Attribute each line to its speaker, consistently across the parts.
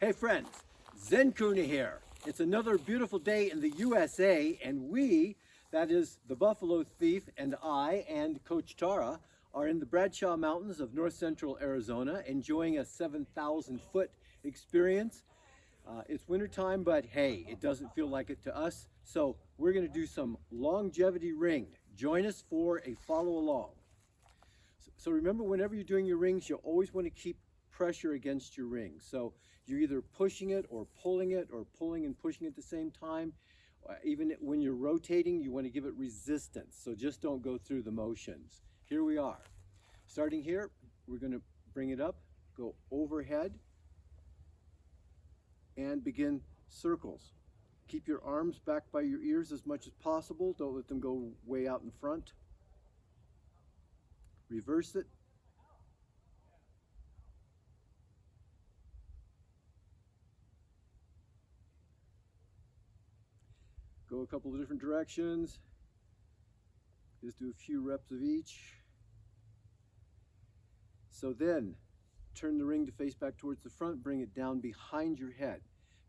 Speaker 1: Hey friends, Zen Kuna here. It's another beautiful day in the USA, and we, that is the Buffalo Thief and I and Coach Tara, are in the Bradshaw Mountains of north central Arizona, enjoying a 7,000 foot experience. It's wintertime, but hey, it doesn't feel like it to us. So we're gonna do some longevity ring. Join us for a follow along. So remember, whenever you're doing your rings, you always want to keep pressure against your ring. So you're either pushing it or pulling and pushing at the same time. Even when you're rotating, you want to give it resistance. So just don't go through the motions. Here we are. Starting here, we're going to bring it up, go overhead, and begin circles. Keep your arms back by your ears as much as possible. Don't let them go way out in front. Reverse it. Go a couple of different directions. Just do a few reps of each. So then, turn the ring to face back towards the front, bring it down behind your head.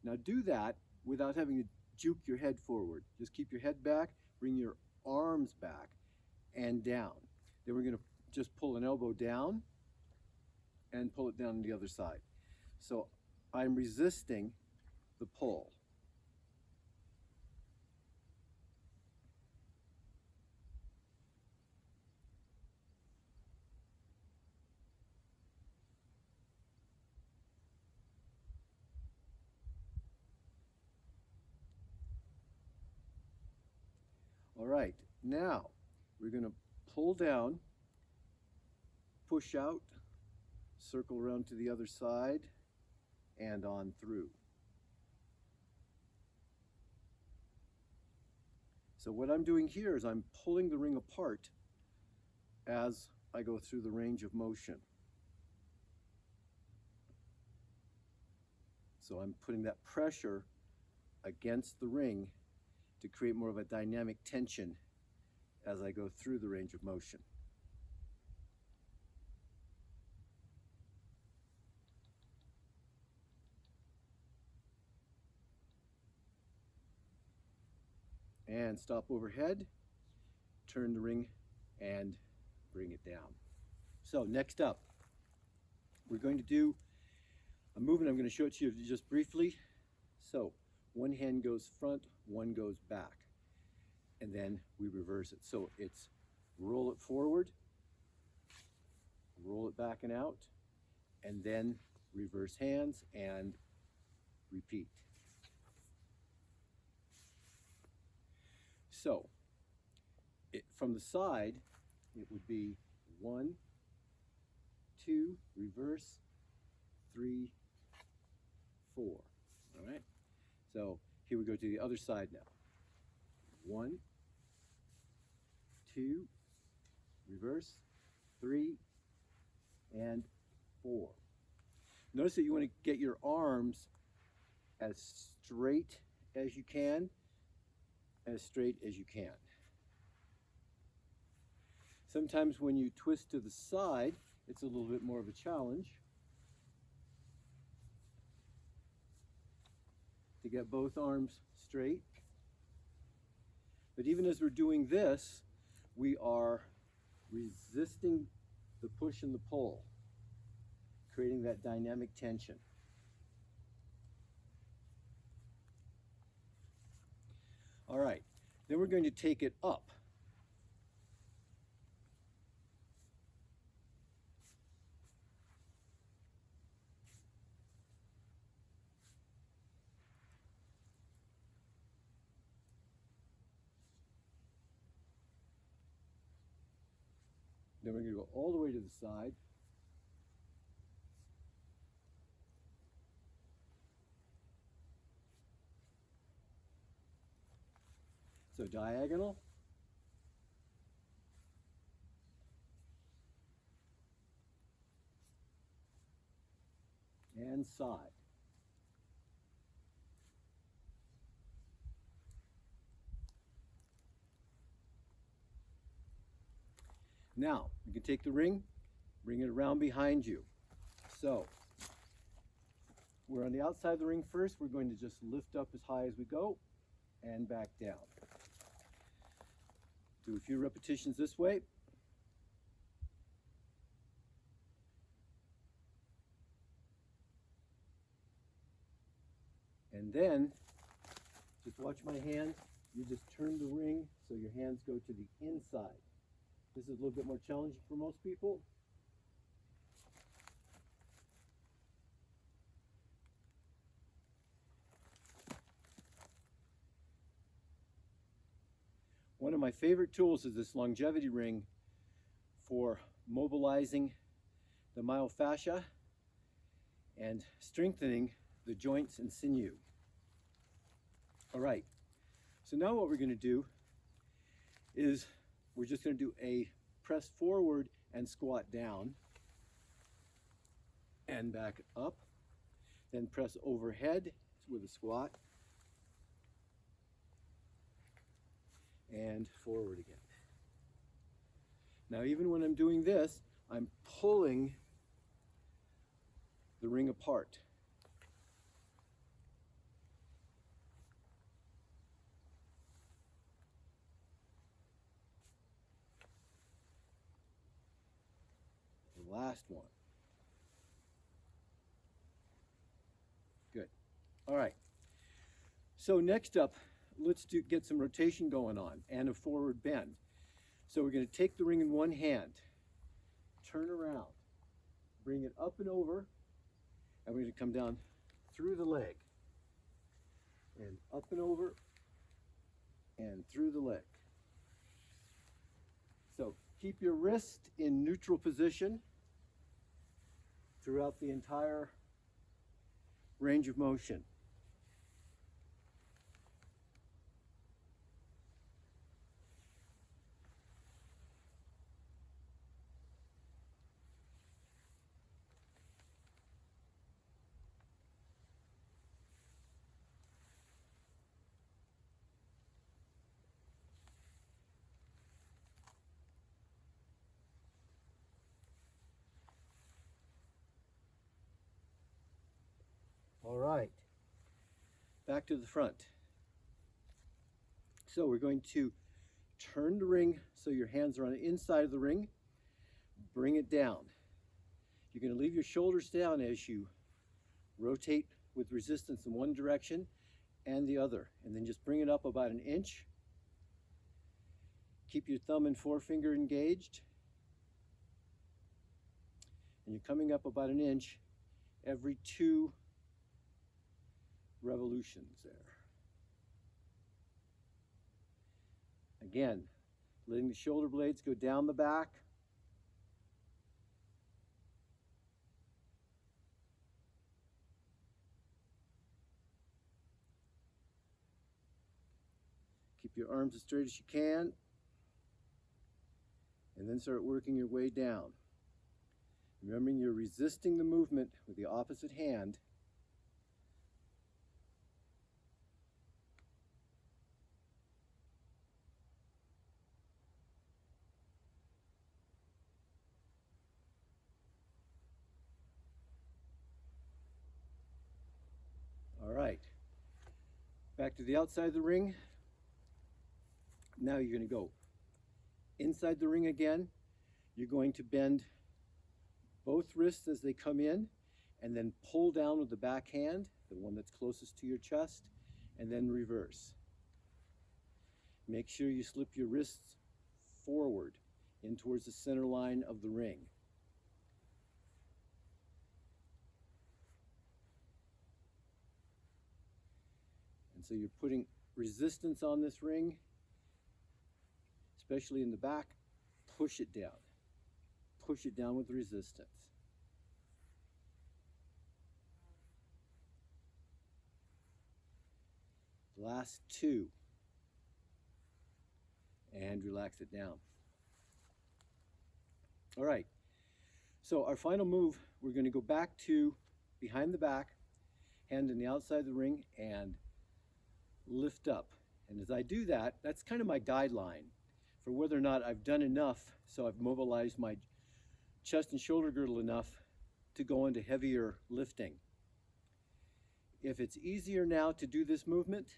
Speaker 1: Now do that without having to juke your head forward. Just keep your head back, bring your arms back and down. Then we're going to just pull an elbow down and pull it down on the other side. So I'm resisting the pull. All right, now we're going to pull down, push out, circle around to the other side, and on through. So what I'm doing here is I'm pulling the ring apart as I go through the range of motion. So I'm putting that pressure against the ring to create more of a dynamic tension as I go through the range of motion. And stop overhead, turn the ring and bring it down. So next up, we're going to do a movement. I'm going to show it to you just briefly. So one hand goes front, one goes back, and then we reverse it. So it's roll it forward, roll it back and out, and then reverse hands and repeat. So from the side, it would be 1, 2, reverse, 3, 4. All right? So here we go to the other side now. 1, 2, reverse, 3, and 4. Notice that you want to get your arms as straight as you can, Sometimes when you twist to the side, it's a little bit more of a challenge to get both arms straight. But even as we're doing this, we are resisting the push and the pull, creating that dynamic tension. All right, then we're going to take it up. Then we're going to go all the way to the side. So diagonal. And side. Now, you can take the ring, bring it around behind you. So, we're on the outside of the ring first. We're going to just lift up as high as we go and back down. Do a few repetitions this way. And then, just watch my hands. You just turn the ring so your hands go to the inside. This is a little bit more challenging for most people. One of my favorite tools is this longevity ring for mobilizing the myofascia and strengthening the joints and sinew. All right, so now what we're going to do is we're just going to do a press forward and squat down and back up, then press overhead with a squat and forward again. Now even when I'm doing this, I'm pulling the ring apart. The last one. Good. All right. So next up, let's get some rotation going on and a forward bend. So we're going to take the ring in one hand, turn around, bring it up and over, and we're going to come down through the leg, and up and over, and through the leg. So keep your wrist in neutral position throughout the entire range of motion. All right, back to the front. So we're going to turn the ring so your hands are on the inside of the ring. Bring it down. You're going to leave your shoulders down as you rotate with resistance in one direction and the other. And then just bring it up about an inch. Keep your thumb and forefinger engaged. And you're coming up about an inch every 2 revolutions there. Again, letting the shoulder blades go down the back. Keep your arms as straight as you can. And then start working your way down. Remembering you're resisting the movement with the opposite hand. All right, back to the outside of the ring. Now you're going to go inside the ring again. You're going to bend both wrists as they come in and then pull down with the back hand, the one that's closest to your chest, and then reverse. Make sure you slip your wrists forward in towards the center line of the ring. And so you're putting resistance on this ring, especially in the back. Push it down. Push it down with resistance. Last 2. And relax it down. All right. So our final move, we're going to go back to behind the back, hand in the outside of the ring, and lift up. And as I do that, that's kind of my guideline for whether or not I've done enough, so I've mobilized my chest and shoulder girdle enough to go into heavier lifting. If it's easier now to do this movement,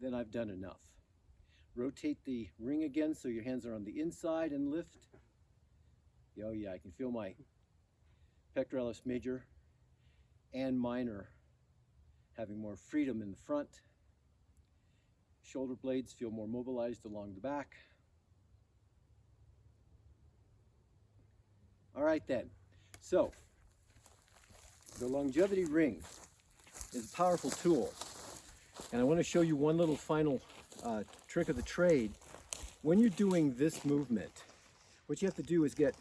Speaker 1: then I've done enough. Rotate the ring again so your hands are on the inside and lift. Oh yeah, I can feel my pectoralis major and minor having more freedom in the front. Shoulder blades feel more mobilized along the back. All right then, so the longevity ring is a powerful tool. And I want to show you one little final trick of the trade. When you're doing this movement, what you have to do is get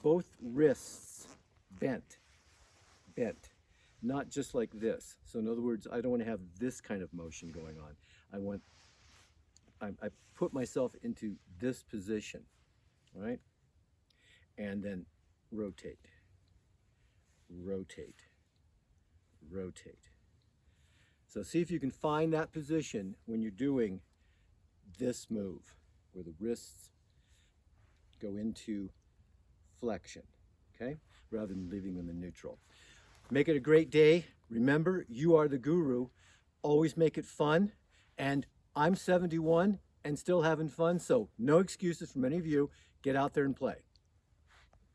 Speaker 1: both wrists bent, not just like this. So in other words, I don't want to have this kind of motion going on. I put myself into this position, right? And then rotate, rotate, rotate. So see if you can find that position when you're doing this move, where the wrists go into flexion, okay? Rather than leaving them in neutral. Make it a great day. Remember, you are the guru. Always make it fun. And I'm 71 and still having fun, so no excuses from any of you. Get out there and play.